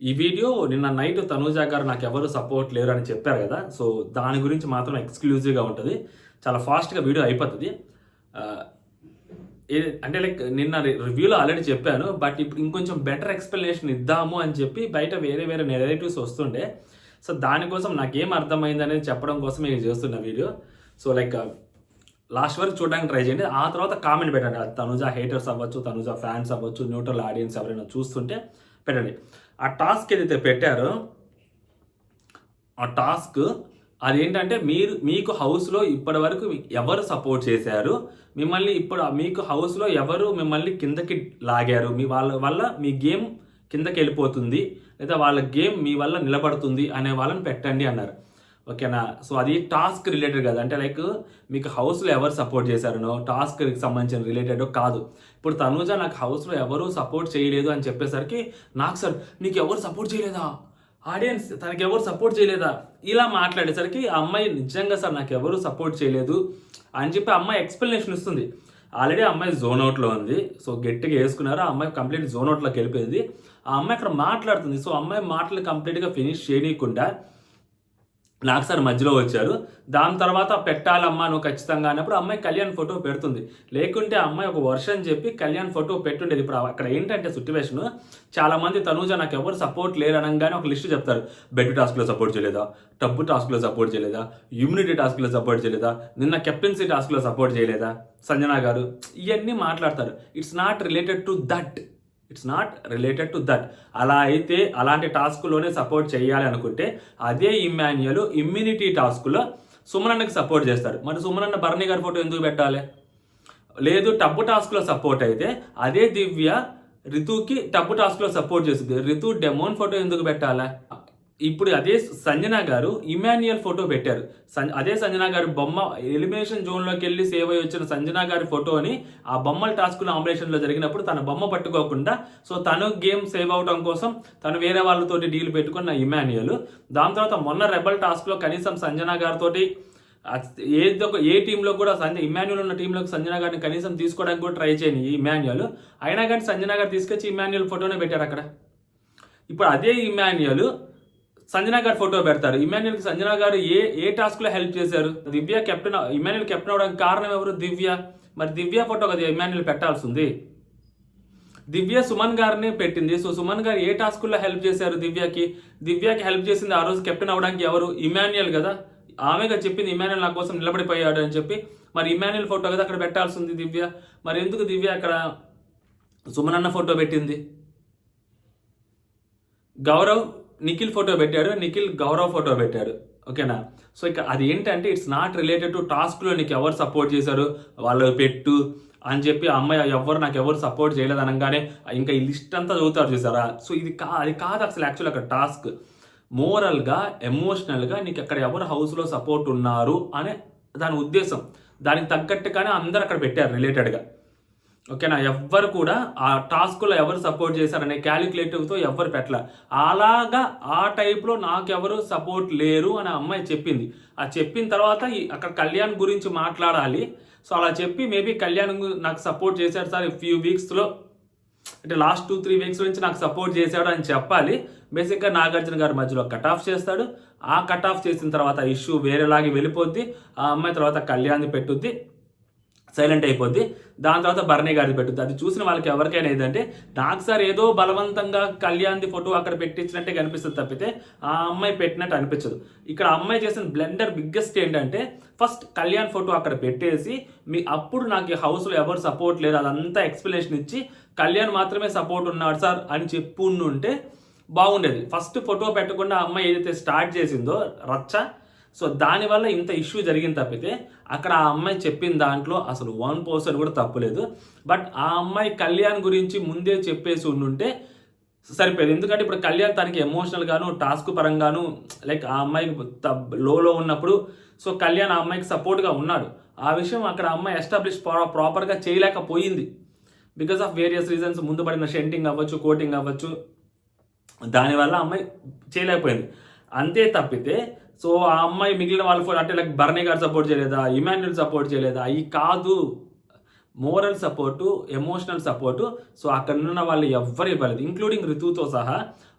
ఈ వీడియో నిన్న నైట్ తనూజ గారు నాకెవరు సపోర్ట్ లేరు అని చెప్పారు కదా! సో, దాని గురించి మాత్రం ఎక్స్‌క్లూజివ్‌గా ఉంటది. చాలా ఫాస్ట్‌గా వీడియో అయిపోతది. ఆహ్, అంటే లైక్ నిన్న రివ్యూలో ఆల్రెడీ చెప్పాను. బట్ ఇప్పుడు ఇంకొంచెం బెటర్ ఎక్స్‌ప్లనేషన్ ఇద్దాము అని చెప్పి బయట వేరే వేరే నెరేటివ్స్ వస్తుండే. సో, దానికోసం నాకేం అర్థమైందనేది చెప్పడం కోసం ఇది చేస్తున్న వీడియో. సో, లైక్ లాస్ట్ వరకు చూడడానికి ట్రై చేయండి. ఆ తర్వాత కామెంట్ పెట్టండి. అది తనుజ హేటర్స్ అవ్వచ్చు, తనుజ ఫ్యాన్స్ అవ్వచ్చు, న్యూట్రల్ ఆడియన్స్ ఎవరైనా చూస్తుంటే పెట్టండి. ఆ టాస్క్ ఏదైతే పెట్టారో, ఆ టాస్క్ అదేంటంటే మీకు హౌస్‌లో ఇప్పటివరకు ఎవరు సపోర్ట్ చేశారు? మిమ్మల్ని ఇప్పుడు మీకు హౌస్‌లో ఎవరు మిమ్మల్ని కిందకి లాగారు? మీ వాళ్ళ వల్ల మీ గేమ్ కిందకెళ్ళిపోతుంది. లేదా వాళ్ళ గేమ్ మీ వల్ల నిలబడుతుంది అనే వాళ్ళని పెట్టండి అన్నారు. ఓకేనా? సో, అది టాస్క్ రిలేటెడ్ కాదు. అంటే లైక్ మీకు హౌస్‌లో ఎవరు సపోర్ట్ చేశారనో, టాస్క్‌కి సంబంధించిన రిలేటెడో కాదు. ఇప్పుడు తనూజ నాకు హౌస్‌లో ఎవరు సపోర్ట్ చేయలేదు అని చెప్పేసరికి, నాకు సార్ నీకెవరు సపోర్ట్ చేయలేదా? ఆడియన్స్ తనకెవరు సపోర్ట్ చేయలేదా? ఇలా మాట్లాడేసరికి ఆ అమ్మాయి నిజంగా సార్ నాకెవరు సపోర్ట్ చేయలేదు అని చెప్పి ఆ అమ్మాయి ఎక్స్‌ప్లనేషన్ ఇస్తుంది. ఆల్రెడీ ఆ అమ్మాయి జోన్ అవుట్‌లో ఉంది. సో, గట్టిగా యేసుకున్నారు. ఆ అమ్మాయి కంప్లీట్ జోన్ అవుట్‌లోకి వెళ్ళిపోయింది. ఆ అమ్మాయి అక్కడ మాట్లాడుతుంది. సో, ఆ అమ్మాయి మాటలు కంప్లీట్‌గా ఫినిష్ చేయనీయకుండా నాకు సార్ మధ్యలో వచ్చారు. దాని తర్వాత పెట్టాలమ్మా నువ్వు ఖచ్చితంగా అన్నప్పుడు అమ్మాయి కళ్యాణ్ ఫోటో పెడుతుంది. లేకుంటే ఆ అమ్మాయి ఒక వర్షన్ చెప్పి కళ్యాణ్ ఫోటో పెట్టుండేది. ఇప్పుడు అక్కడ ఏంటంటే సిట్యుయేషను చాలామంది తనూజ నాకెవరు సపోర్ట్ లేరు అనంగానే ఒక లిస్ట్ చెప్తారు. బెడ్ టాస్క్‌లో సపోర్ట్ చేయలేదా? టబ్బు టాస్క్‌లో సపోర్ట్ చేయలేదా? ఇమ్యూనిటీ టాస్క్‌లో సపోర్ట్ చేయలేదా? నిన్న కెప్టెన్సీ టాస్క్‌లో సపోర్ట్ చేయలేదా? సంజన గారు ఇయన్నీ మాట్లాడతారు. It's not related to that. It's not related to that. అలా అయితే అలాంటి టాస్క్‌లోనే సపోర్ట్ చేయాలి అనుకుంటే అదే ఇమ్మాన్యుయల్ ఇమ్యూనిటీ టాస్క్‌లో సుమనన్నకి సపోర్ట్ చేస్తారు. మరి సుమనన్న భరణి గారి ఫోటో ఎందుకు పెట్టాలి? లేదు టబ్బు టాస్క్‌లో సపోర్ట్ అయితే అదే దివ్య రితుకి టబ్బు టాస్క్‌లో సపోర్ట్ చేస్తది. రితు డెమోన్ ఫోటో ఎందుకు పెట్టాలా? ఇప్పుడు అదే సంజన గారు ఇమాన్యుయల్ ఫోటో పెట్టారు. అదే సంజన గారి బొమ్మ ఎలిమినేషన్ జోన్‌లోకెళ్ళి సేవ్ అయ్యి వచ్చిన సంజన గారి ఫోటోని ఆ బొమ్మల టాస్క్ నామినేషన్‌లో జరిగినప్పుడు తన బొమ్మ పట్టుకోకుండా సో తను గేమ్ సేవ్ అవ్వడం కోసం తను వేరే వాళ్ళతోటి డీల్ పెట్టుకున్న ఇమాన్యుయల్. దాని తర్వాత మొన్న రెబెల్ టాస్క్‌లో కనీసం సంజన గారితోటి ఏ టీంలో కూడా ఇమాన్యుయల్ ఉన్న టీంలోకి సంజన గారిని కనీసం తీసుకోవడానికి కూడా ట్రై చేయని ఇమాన్యుయల్. అయినా కానీ సంజన గారు తీసుకొచ్చి ఇమాన్యుయల్ ఫోటోనే పెట్టారు అక్కడ. ఇప్పుడు అదే ఇమాన్యుయల్ సంజన గారి ఫోటో పెడతారు. ఇమాన్యుయల్‌కి సంజన గారు ఏ టాస్క్‌లో హెల్ప్ చేశారు? ఇమాన్యుయల్ కెప్టెన్ అవ్వడానికి కారణం ఎవరు? దివ్య. మరి దివ్య ఫోటో కదా ఇమాన్యుయల్ పెట్టాల్సింది. దివ్య సుమన్ గారిని పెట్టింది. సో, సుమన్ గారు ఏ టాస్క్‌లో హెల్ప్ చేశారు దివ్యకి? దివ్యకి హెల్ప్ చేసింది ఆ రోజు కెప్టెన్ అవ్వడానికి ఎవరు? ఇమాన్యుయల్ కదా! ఆమెగా చెప్పింది ఇమాన్యుయల్ నా కోసం నిలబడిపోయాడు అని చెప్పి. మరి ఇమాన్యుయల్ ఫోటో కదా అక్కడ పెట్టాల్సింది దివ్య. మరి ఎందుకు దివ్య అక్కడ సుమన్ అన్న ఫోటో పెట్టింది? గౌరవ్ నిఖిల్ ఫోటో పెట్టాడు. నిఖిల్ గౌరవ్ ఫోటో పెట్టాడు. ఓకేనా? సో, ఇక అది ఏంటంటే ఇట్స్ నాట్ రిలేటెడ్ టు టాస్క్‌లో నీకు ఎవరు సపోర్ట్ చేశారు? వాళ్ళు పెట్టు అని చెప్పి ఆ అమ్మాయి నాకెవరు సపోర్ట్ చేయలేదు అనంగానే ఇంకా ఈ లిస్ట్ అంతా చదువుతారు చూసారా? సో, అది కాదు అసలు యాక్చువల్ అక్కడ టాస్క్. మోరల్‌గా, ఎమోషనల్‌గా నీకు అక్కడ ఎవరు హౌస్‌లో సపోర్ట్ ఉన్నారు అనే దాని ఉద్దేశం. దానికి తగ్గట్టుగానే అందరూ అక్కడ పెట్టారు రిలేటెడ్‌గా. ఓకేనా? ఎవ్వరు కూడా ఆ టాస్క్‌లో ఎవరు సపోర్ట్ చేశారనే క్యాలిక్యులేటివ్‌తో ఎవ్వరు పెట్టల. అలాగా ఆ టైప్‌లో నాకెవరు సపోర్ట్ లేరు అని ఆ అమ్మాయి చెప్పింది. ఆ చెప్పిన తర్వాత అక్కడ కళ్యాణ్ గురించి మాట్లాడాలి. సో, అలా చెప్పి మేబీ కళ్యాణ్ నాకు సపోర్ట్ చేశాడు సార్ ఈ ఫ్యూ వీక్స్‌లో అంటే లాస్ట్ 2, 3 వీక్స్ నుంచి నాకు సపోర్ట్ చేశాడు అని చెప్పాలి. బేసిక్‌గా నాగార్జున గారి మధ్యలో కట్ ఆఫ్ చేస్తాడు. ఆ కట్ ఆఫ్ చేసిన తర్వాత ఇష్యూ వేరేలాగా వెళ్ళిపోద్ది. ఆ అమ్మాయి తర్వాత కళ్యాణ్‌ని పెట్టుద్ది. సైలెంట్ అయిపోద్ది. దాని తర్వాత భరణి గారిది పెట్టుద్ది. అది చూసిన వాళ్ళకి ఎవరికైనా ఏదంటే నాకు సార్ ఏదో బలవంతంగా కళ్యాణ్‌ది ఫోటో అక్కడ పెట్టించినట్టే కనిపిస్తది తప్పితే ఆ అమ్మాయి పెట్టినట్టు అనిపించదు. ఇక్కడ ఆ అమ్మాయి చేసిన బ్లండర్ బిగ్గెస్ట్ ఏంటంటే ఫస్ట్ కళ్యాణ్ ఫోటో అక్కడ పెట్టేసి అప్పుడు నాకు ఈ హౌస్‌లో ఎవరు సపోర్ట్ లేరు అదంతా ఎక్స్‌ప్లనేషన్ ఇచ్చి కళ్యాణ్ మాత్రమే సపోర్ట్ ఉన్నాడు సార్ అని చెప్పుండుంటే బాగుండేది. ఫస్ట్ ఫోటో పెట్టకుండా ఆ అమ్మాయి ఏదైతే స్టార్ట్ చేసిందో రచ్చ సో, దానివల్ల ఇంత ఇష్యూ జరిగింది తప్పితే, అక్కడ ఆ అమ్మాయి చెప్పిన దాంట్లో అసలు 1% కూడా తప్పులేదు. బట్ ఆ అమ్మాయి కళ్యాణ్ గురించి ముందే చెప్పేసి ఉండుంటే సరిపోయేది. ఎందుకంటే ఇప్పుడు కళ్యాణ్ తనకి ఎమోషనల్‌గాను, టాస్క్ పరంగాను లైక్ ఆ అమ్మాయి లోలో ఉన్నప్పుడు సో, కళ్యాణ్ ఆ అమ్మాయికి సపోర్ట్‌గా ఉన్నాడు. ఆ విషయం అక్కడ ఆ అమ్మాయి ఎస్టాబ్లిష్ ప్రాపర్‌గా చేయలేకపోయింది. బికాస్ ఆఫ్ వేరియస్ రీజన్స్ ముందు పడిన షెంటింగ్ అవ్వచ్చు, కోటింగ్ అవ్వచ్చు. దానివల్ల ఆ అమ్మాయి చేయలేకపోయింది. అంతే తప్పితే సో, ఆ అమ్మాయి మిగిలిన వాళ్ళు అంటే లైక్ భరణి గారు సపోర్ట్ చేయలేదా? ఇమాన్యుయల్ సపోర్ట్ చేయలేదా? అయి కాదు. Moral support, emotional support so అక్కడ ఉన్న వాళ్ళు ఎవ్వరు ఇవ్వలేదు, ఇంక్లూడింగ్ రితుతో సహా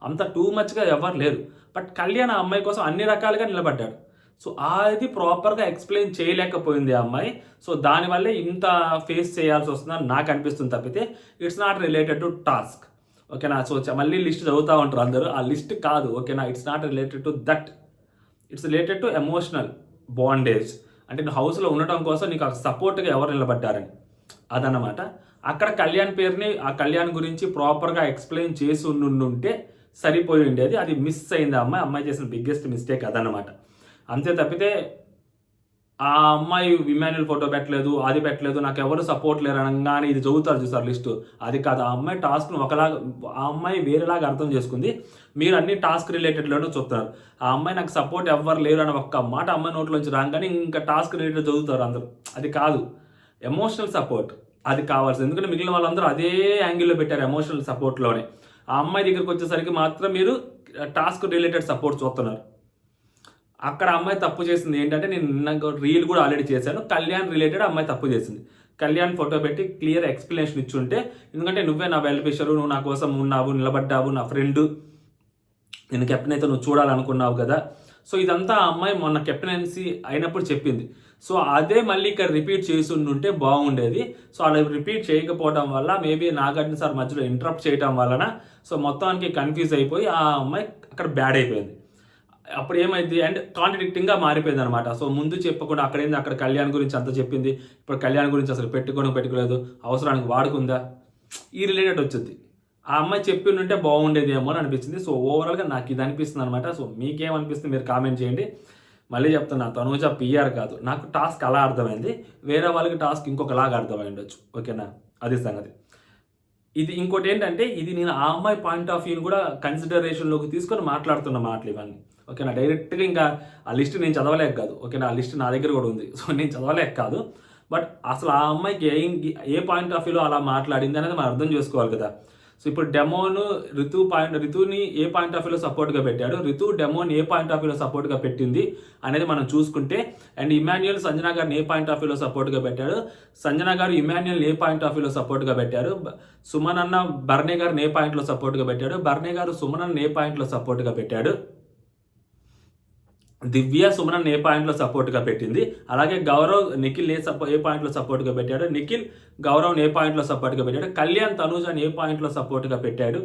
అంత టూ మచ్గా ఎవరు లేరు. బట్ కళ్యాణ్ ఆ అమ్మాయి కోసం అన్ని రకాలుగా నిలబడ్డాడు. సో అది ప్రాపర్గా ఎక్స్ప్లెయిన్ చేయలేకపోయింది ఆ అమ్మాయి. సో దానివల్లే ఇంత ఫేస్ చేయాల్సి వస్తుందని నాకు అనిపిస్తుంది తప్పితే it's not related to task. ఓకేనా. సో మళ్ళీ లిస్ట్ చదువుతూ ఉంటారు అందరూ, ఆ లిస్ట్ కాదు. ఓకేనా. It's not related to that, it's related to emotional bondage. అంటే నువ్వు హౌస్లో ఉండటం కోసం నీకు సపోర్ట్గా ఎవరు నిలబడ్డారని, అదన్నమాట. అక్కడ కళ్యాణ్ పేరుని, ఆ కళ్యాణ్ గురించి ప్రాపర్గా ఎక్స్ప్లెయిన్ చేసి ఉండుంటే సరిపోయి ఉండేది. అది మిస్ అయింది అమ్మాయి చేసిన బిగ్గెస్ట్ మిస్టేక్ అదన్నమాట. అంతే తప్పితే ఆ అమ్మాయి ఇమాన్యుల్ ఫోటో పెట్టలేదు, అది పెట్టలేదు, నాకు ఎవరు సపోర్ట్ లేరు అనగానే ఇది చదువుతారు చూసారు లిస్టు, అది కాదు. ఆ అమ్మాయి టాస్క్ను ఒకలాగా, ఆ అమ్మాయి వేరేలాగా అర్థం చేసుకుంది. మీరు అన్ని టాస్క్ రిలేటెడ్లోనే చూస్తారు. ఆ అమ్మాయి నాకు సపోర్ట్ ఎవ్వరు లేరు అని ఒక్క మాట అమ్మాయి నోట్లోంచి రాగానే ఇంకా టాస్క్ రిలేటెడ్ చదువుతారు అందరూ. అది కాదు, ఎమోషనల్ సపోర్ట్ అది కావాల్సింది. ఎందుకంటే మిగిలిన వాళ్ళందరూ అదే యాంగిల్లో పెట్టారు, ఎమోషనల్ సపోర్ట్లోనే. ఆ అమ్మాయి దగ్గరికి వచ్చేసరికి మాత్రం మీరు టాస్క్ రిలేటెడ్ సపోర్ట్ చూస్తున్నారు. అక్కడ అమ్మాయి తప్పు చేసింది ఏంటంటే, నేను నాకు రీల్ కూడా ఆల్రెడీ చేశాను, కళ్యాణ్ రిలేటెడ్ అమ్మాయి తప్పు చేసింది. కళ్యాణ్ ఫోటో పెట్టి క్లియర్ ఎక్స్ప్లెనేషన్ ఇచ్చుంటే, ఎందుకంటే నువ్వే నా వెల్ విషరు, నువ్వు నా కోసం ఉన్నావు, నిలబడ్డావు, నా ఫ్రెండ్, నేను కెప్టెన్ అయితే నువ్వు చూడాలనుకున్నావు కదా. సో ఇదంతా ఆ అమ్మాయి మొన్న కెప్టెన్సీ అయినప్పుడు చెప్పింది. సో అదే మళ్ళీ ఇక్కడ రిపీట్ చేసి ఉంటే బాగుండేది. సో అలా రిపీట్ చేయకపోవడం వల్ల మేబీ నాగార్జున సార్ మధ్యలో ఇంటరప్ట్ చేయడం వలన సో మొత్తానికి కన్ఫ్యూజ్ అయిపోయి ఆ అమ్మాయి అక్కడ బ్యాడ్ అయిపోయింది. అప్పుడు ఏమైంది అండ్ కాంట్రడిక్టింగ్గా మారిపోయింది అనమాట. సో ముందు చెప్పకుండా అక్కడేంది, అక్కడ కళ్యాణ్ గురించి అంత చెప్పింది, ఇప్పుడు కళ్యాణ్ గురించి అసలు పెట్టుకోలేదు, అవసరానికి వాడుకుందా, ఈ రిలేటెడ్ వచ్చింది. ఆ అమ్మాయి చెప్పి ఉంటే బాగుండేదేమో అని అనిపించింది. సో ఓవరాల్గా నాకు ఇది అనిపిస్తుంది అనమాట. సో మీకేమనిపిస్తుంది మీరు కామెంట్ చేయండి. మళ్ళీ చెప్తున్నా, తనూజ పిఆర్ కాదు, నాకు టాస్క్ అలా అర్థమైంది, వేరే వాళ్ళకి టాస్క్ ఇంకొకలాగా అర్థమై ఉండొచ్చు. ఓకేనా, అది సంగతి. ఇది ఇంకోటి ఏంటంటే, ఇది నేను ఆ అమ్మాయి పాయింట్ ఆఫ్ వ్యూని కూడా కన్సిడరేషన్లోకి తీసుకొని మాట్లాడుతున్న మాటలు ఇవన్నీ. ఓకేనా, డైరెక్ట్గా ఇంకా ఆ లిస్ట్ నేను చదవలేక కాదు. ఓకేనా, ఆ లిస్ట్ నా దగ్గర కూడా ఉంది, సో నేను చదవలేక కాదు. బట్ అసలు ఆ అమ్మాయికి ఏ పాయింట్ ఆఫ్ వ్యూలో అలా మాట్లాడింది అనేది మనం అర్థం చేసుకోవాలి కదా. సో ఇప్పుడు డెమోను రితుని ఏ పాయింట్ ఆఫ్ వ్యూలో సపోర్ట్గా పెట్టాడు, రితు డెమోని ఏ పాయింట్ ఆఫ్ వ్యూలో సపోర్ట్గా పెట్టింది అనేది మనం చూసుకుంటే, అండ్ ఇమాన్యుయల్ సంజన గారిని ఏ పాయింట్ ఆఫ్ వ్యూలో సపోర్ట్గా పెట్టాడు, సంజన గారు ఇమాన్యుయల్ ఏ పాయింట్ ఆఫ్ వ్యూలో సపోర్ట్గా పెట్టారు, సుమన్ అన్న బర్నే గారిని ఏ పాయింట్లో సపోర్ట్గా పెట్టాడు, బర్నే గారు సుమన్ అన్న ఏ పాయింట్లో సపోర్ట్గా పెట్టాడు, దివ్య సుమన్ ఏ పాయింట్లో సపోర్ట్గా పెట్టింది, అలాగే గౌరవ్ నిఖిల్ ఏ పాయింట్లో సపోర్ట్గా పెట్టాడు, నిఖిల్ గౌరవ్ ఏ పాయింట్లో సపోర్ట్గా పెట్టాడు, కళ్యాణ్ తనూజని ఏ పాయింట్లో సపోర్ట్గా పెట్టాడు.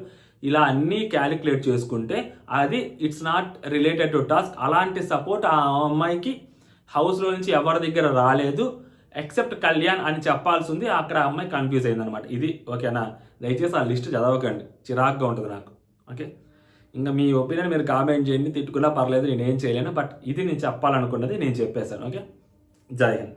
ఇలా అన్నీ క్యాలిక్యులేట్ చేసుకుంటే అది it's not related to task. అలాంటి సపోర్ట్ ఆ అమ్మాయికి హౌస్లో నుంచి ఎవరి దగ్గర రాలేదు ఎక్సెప్ట్ కళ్యాణ్ అని చెప్పాల్సి ఉంది. అక్కడ ఆ అమ్మాయి కన్ఫ్యూజ్ అయిందనమాట. ఇది ఓకేనా. దయచేసి ఆ లిస్ట్ చదవకండి, చిరాగ్గా ఉంటుంది నాకు. ఓకే, ఇంకా మీ ఒపీనియన్ మీరు కామెంట్ చేయండి, తిట్టుకున్నా పర్లేదు, నేనేం చేయలేను. బట్ ఇది నేను చెప్పాలనుకున్నది నేను చెప్పేశాను. ఓకే, జై హింద్.